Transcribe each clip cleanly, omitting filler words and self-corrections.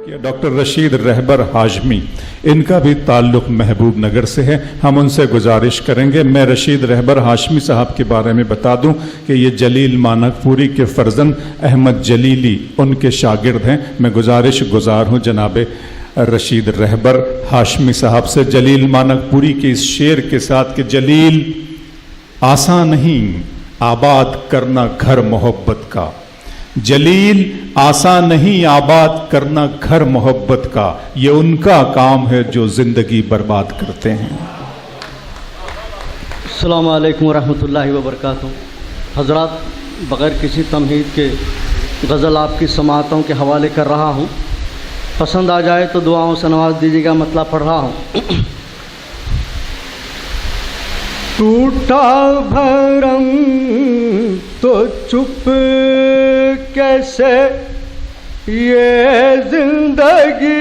Doctor Rashid रहबर Hashmi, इनका भी ताल्लुक़ महबूब नगर से है। हम उनसे गुजारिश करेंगे। मैं रशीद रहबर हाशमी साहब के बारे में बता दूं कि ये जलील मानकपुरी के फर्जंद अहमद जलीली उनके शागिर्द हैं। मैं गुजार हूं जनाब रशीद रहबर हाशमी साहब से जलील मानकपुरी के इस शेर के साथ कि जलील आसान नहीं आबाद करना घर मोहब्बत का, जलील आसान नहीं आबाद करना घर मोहब्बत का, ये उनका काम है जो जिंदगी बर्बाद करते हैं। अस्सलामु अलैकुम रहमतुल्लाहि व बरकातहू। हज़रात, बग़ैर किसी तमहीद के गज़ल आपकी समाअतों के हवाले कर रहा हूँ। पसंद आ जाए तो दुआओं से नवाज दीजिएगा। मतलब पढ़ रहा हूँ। टूटा भरम तो चुप कैसे ये जिंदगी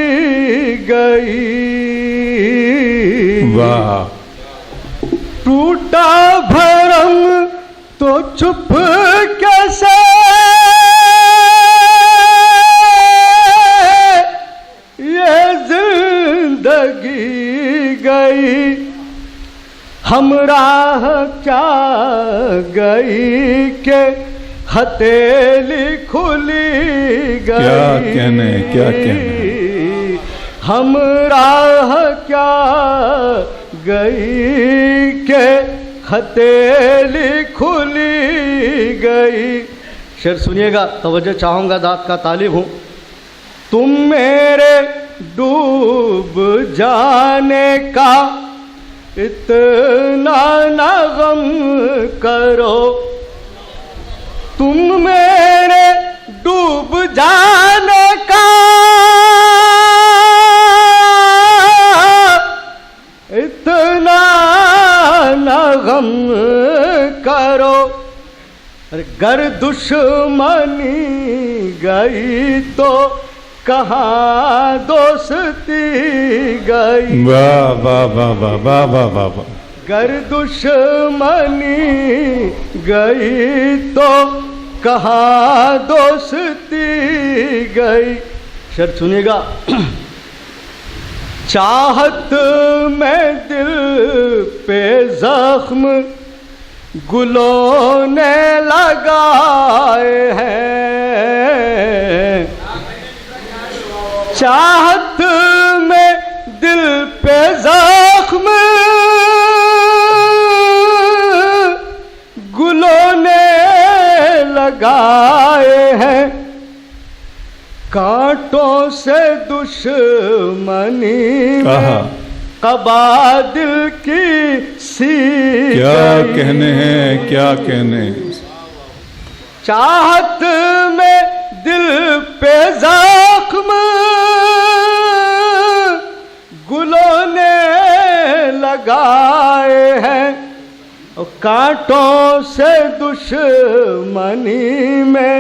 गई, वाह। टूटा भरम तो चुप कैसे ये जिंदगी गई, हम राह क्या गई के हथेली खुली गई। क्या कहने हम राह क्या गई के हथेली खुली गई। शेर सुनिएगा, तवज्जो चाहूँगा, दाद का तालिब हूँ। तुम मेरे डूब जाने का इतना ना गम करो, तुम मेरे डूब जाने का इतना ना गम करो। अरे गर दुश्मनी गई तो कहाँ दोस्ती गई। वाह वाह वाह वाह वाह वाह वाह वाह। गर दुश्मनी गई तो कहाँ दोस्ती गई। शेर सुनिएगा। चाहत में दिल पे जख्म गुलों ने लगाए हैं, चाहत में दिल पे जख्म गुलों ने लगाए हैं, कांटों से दुश्मनी में कबा दिल की सी। क्या कहने हैं, क्या कहने। चाहत में दिल पे जख्म गुलों ने लगाए हैं, कांटों से दुश्मनी में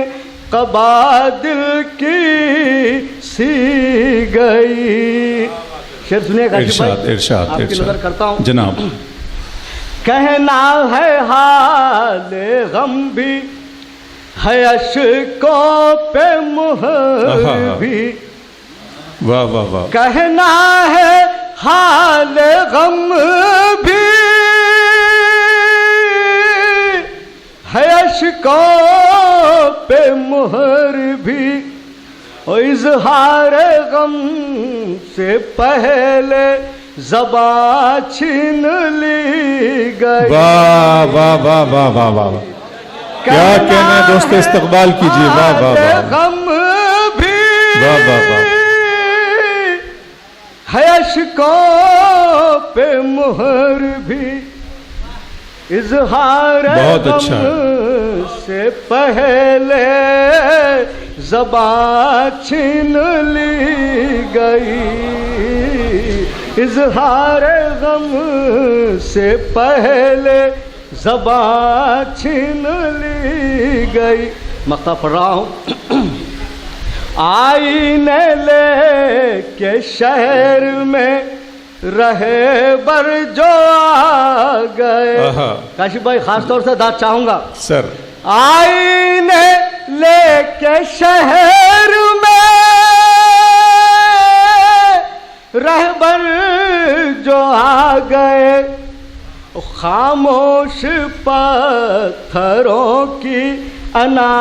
कबा दिल की सी गई। शेर सुनिएगा। इरशाद इरशाद आपकी नजर करता हूँ जनाब। कहना है हाल गम भी है अश्कों पे मुहर भी। वाह वाह वाह। कहना है हाल गम भी है अश्कों पे मुहर भी, और इजहार गम से पहले ज़बां छीन ली गई। वाह वाह वाह वाह वाह वाह। क्या कहने दोस्तों, इस्तकबाल कीजिए। वाह वाह वाह। गम भी वाह वाह वाह। है अश्कों पे मुहर भी, इजहार बहुत गम अच्छा से पहले ज़बां छीन ली गई, इजहार गम से पहले ज़बां छीन ली गई। मक्ता पढ़ रहा हूँ। आईने ले के शहर में रहे बर जो आ गए। काशिफ भाई खास तौर से दाद चाहूंगा सर। आईने लेके शहर में रहबर जो आ गए खामोश पत्थरों की अना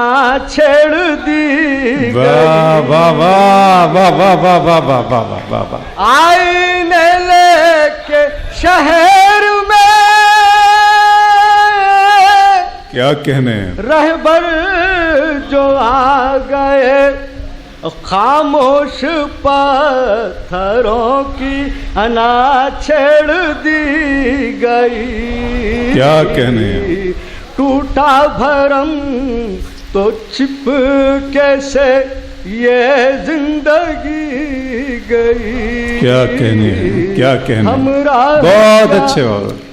छेड़ दी वाह वाह वाह वाह वाह वाह वाह वाह वाह वाह वाह वाह। आईने लेके शहर में क्या कहने हैं। रहबर जो आ गए खामोश पत्थरों की अना छेड़ दी गई। क्या कहने हैं। टूटा भरम तो छिप कैसे ये जिंदगी गई। क्या कहने हैं, क्या कहने हैं। हमरा बहुत अच्छे बात।